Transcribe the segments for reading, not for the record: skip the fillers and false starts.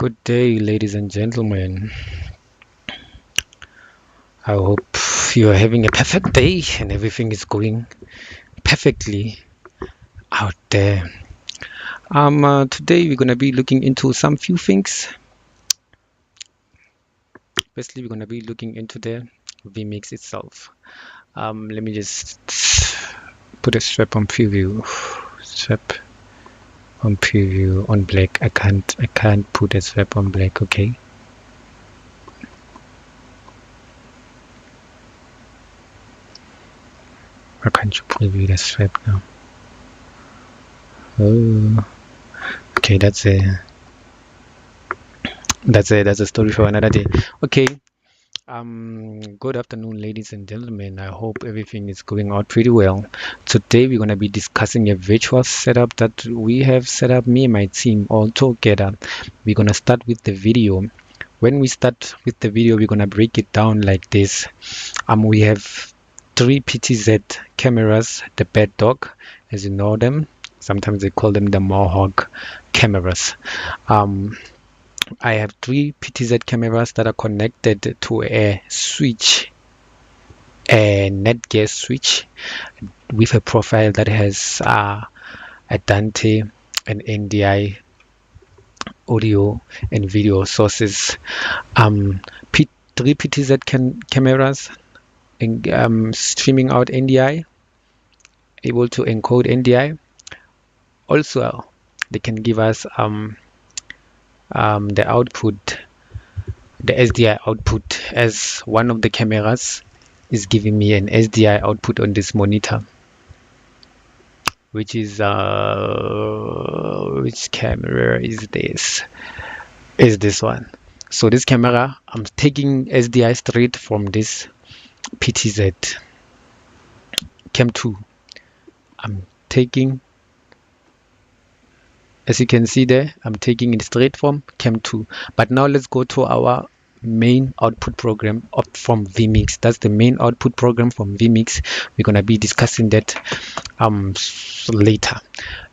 Good day, ladies and gentlemen. I hope you are having a perfect day and everything is going perfectly out there. Today we're gonna be looking into some few things. Firstly, we're gonna be looking into the vMix itself. Let me just put a strap on preview. Strap on preview on black. I can't put a strap on black. Okay. Why can't you preview the strap now? Oh, okay. That's a story for another day. Okay. Good afternoon, ladies and gentlemen. I hope everything is going out pretty well. Today we're gonna be discussing a virtual setup that we have set up, me and my team all together. We're gonna start with the video. When we start with the video, we're gonna break it down like this. We have three PTZ cameras, the Bad Dog, as you know them. Sometimes they call them the Mohawk cameras. I have three PTZ cameras that are connected to a switch, a Netgear switch with a profile that has a Dante and NDI audio and video sources. Three PTZ cameras streaming out NDI, able to encode NDI. Also, they can give us the output, the SDI output, as one of the cameras is giving me an SDI output on this monitor, which is which camera is this? Is this one? So this camera, I'm taking SDI straight from this PTZ Cam 2. I'm taking, as you can see there, I'm taking it straight from Cam 2. But now let's go to our main output program from vMix. That's the main output program from vMix. We're going to be discussing that later.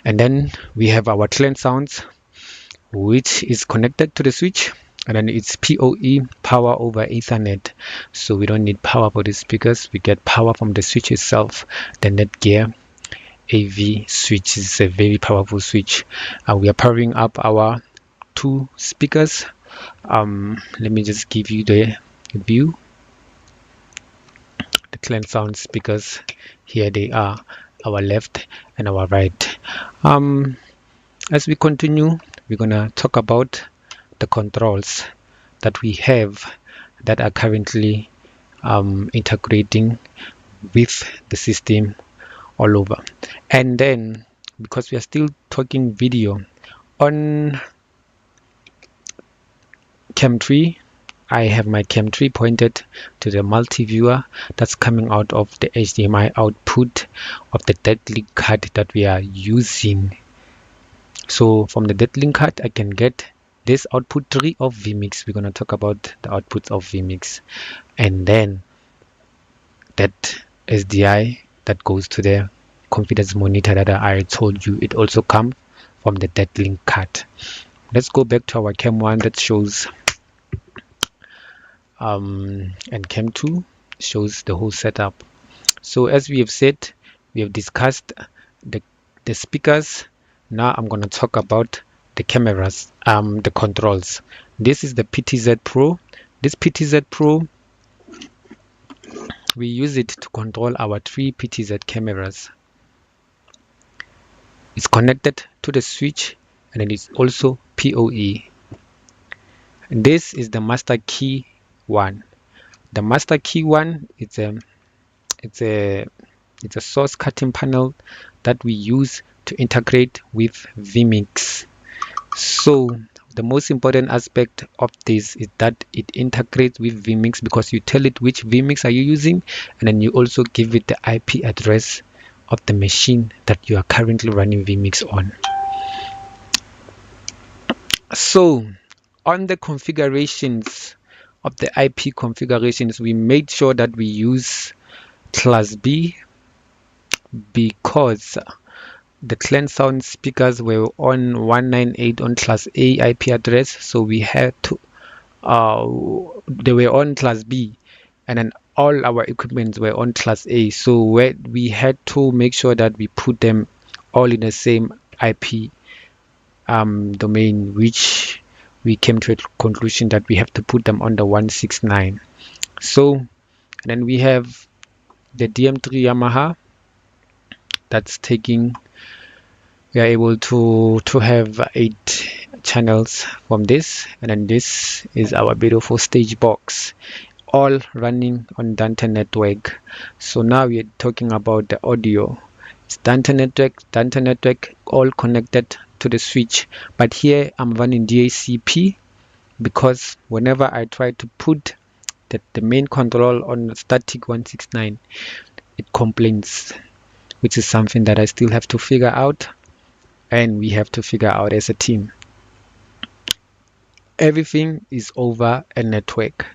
And then we have our client sounds, which is connected to the switch, and then it's PoE, power over Ethernet. So we don't need power for the speakers. We get power from the switch itself. The Netgear AV switch is a very powerful switch. We are powering up our two speakers. Let me just give you the view. The client sound speakers, here they are, our left and our right. As we continue, we're gonna talk about the controls that we have that are currently integrating with the system all over. And then, because we are still talking video, on Cam 3, I have my Cam 3 pointed to the multi-viewer that's coming out of the HDMI output of the DeadLink card that we are using. So from the DeadLink card, I can get this output 3 of vMix. We're going to talk about the outputs of vMix. And then that SDI that goes to the confidence monitor that I told you, it also comes from the DeadLink card. Let's go back to our Cam 1 that shows and Cam 2 shows the whole setup. So as we have said, we have discussed the speakers. Now I'm going to talk about the cameras, the controls. This is the PTZ Pro. This PTZ Pro, we use it to control our three PTZ cameras. It's connected to the switch, and it is also PoE. And this is the master key one. The master key one, it's a source cutting panel that we use to integrate with vMix. So the most important aspect of this is that it integrates with vMix, because you tell it which vMix are you using, and then you also give it the IP address of the machine that you are currently running vMix on. So on the configurations of the IP configurations, we made sure that we use class B, because the clan sound speakers were on 198 on class A IP address, so we had to they were on class B, and then all our equipments were on class A, so where we had to make sure that we put them all in the same IP domain, which we came to a conclusion that we have to put them on the 169. So and then we have the DM3 Yamaha that's taking, we are able to have 8 channels from this, and then this is our beautiful stage box, all running on Dante network. So now we are talking about the audio. It's Dante network all connected to the switch, but here I'm running DHCP because whenever I try to put the main control on static 169, it complains, which is something that I still have to figure out, and we have to figure out as a team. Everything is over a network,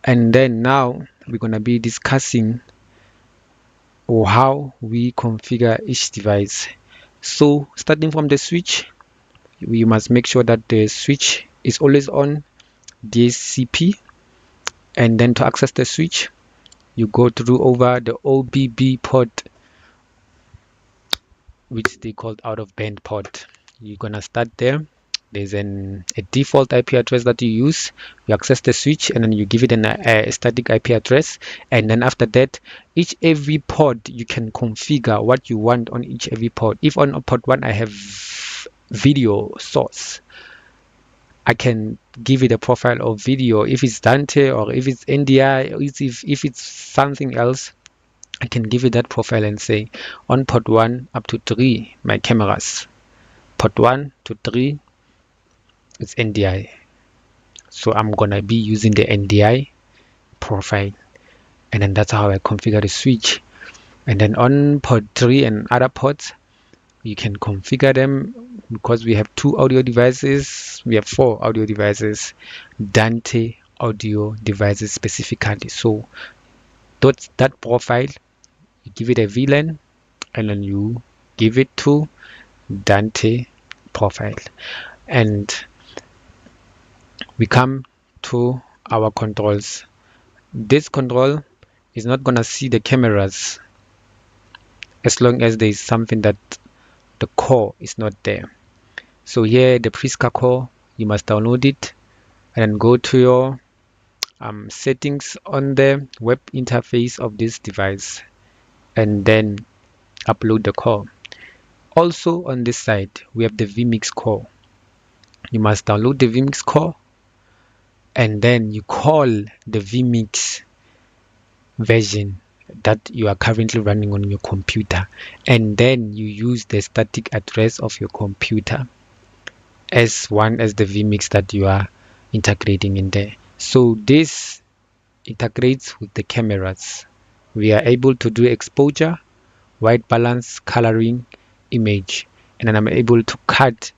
and then now we're going to be discussing how we configure each device. So starting from the switch, we must make sure that the switch is always on DHCP, and then to access the switch you go through over the OBB port, which they called out of band port. You're gonna start there. There's a default IP address that you use. You access the switch and then you give it a static IP address, and then after that every port you can configure what you want on every port. If on port 1 I have video source, I can give it a profile of video. If it's Dante or if it's NDI, or if it's something else, I can give it that profile and say on port 1 up to 3 my cameras, port 1 to 3 it's NDI, so I'm gonna be using the NDI profile, and then that's how I configure the switch. And then on port 3 and other ports you can configure them, because we have 2 audio devices, we have 4 audio devices, Dante audio devices specifically. So that profile, you give it a VLAN and then you give it to Dante profile, and we come to our controls. This control is not gonna see the cameras as long as there is something that the core is not there. So here the Prisca core, you must download it and then go to your settings on the web interface of this device and then upload the core. Also on this side we have the vMix core. You must download the vMix core and then you call the vMix version that you are currently running on your computer, and then you use the static address of your computer as one as the vMix that you are integrating in there. So this integrates with the cameras. We are able to do exposure, white balance, coloring, image, and then I'm able to cut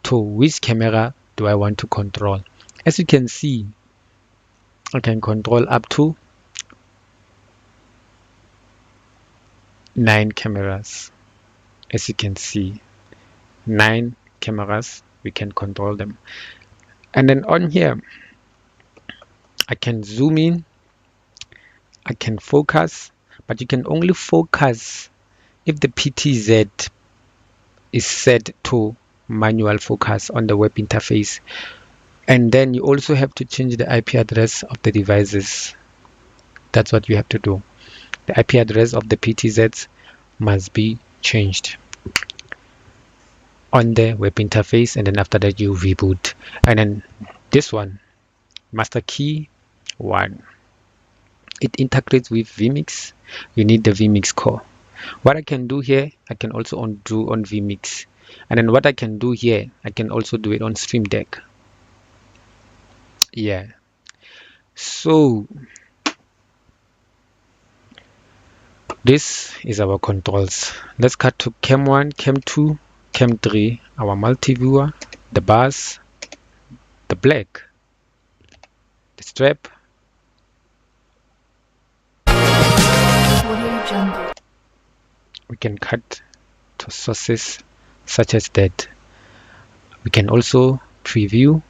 to which camera do I want to control. As you can see, I can control up to 9 cameras. As you can see, 9 cameras, we can control them. And then on here I can zoom in, I can focus, but you can only focus if the PTZ is set to manual focus on the web interface. And then you also have to change the IP address of the devices. That's what you have to do. The IP address of the PTZs must be changed on the web interface, and then after that you reboot. And then this one, master key 1, it integrates with vMix. You need the vMix core. What I can do here, I can also do on vMix, and then what I can do here, I can also do it on Stream Deck. Yeah, so this is our controls. Let's cut to cam 1, cam 2, cam 3, our multi-viewer, the bars, the black, the strap, we can cut to sources such as that. We can also preview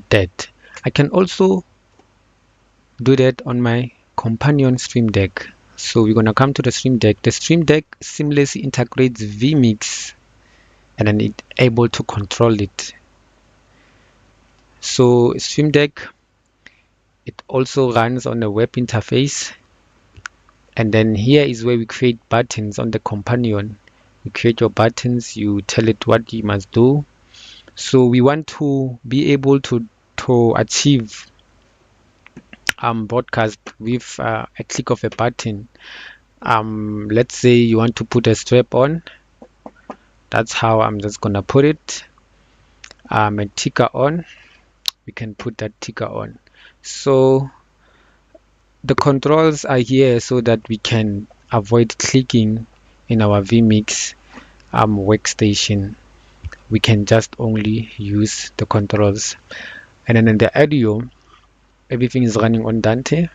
that. I can also do that on my companion Stream Deck. So we're gonna come to the Stream Deck. The Stream Deck seamlessly integrates vMix and then it's able to control it. So Stream Deck, it also runs on a web interface, and then here is where we create buttons on the companion. You create your buttons, you tell it what you must do. So we want to be able to achieve broadcast with a click of a button. Let's say you want to put a strap on. That's how I'm just gonna put it. A ticker on, we can put that ticker on. So the controls are here so that we can avoid clicking in our vMix workstation. We can just only use the controls. And then in the audio, everything is running on Dante,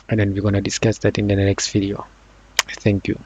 and then we're going to discuss that in the next video. Thank you.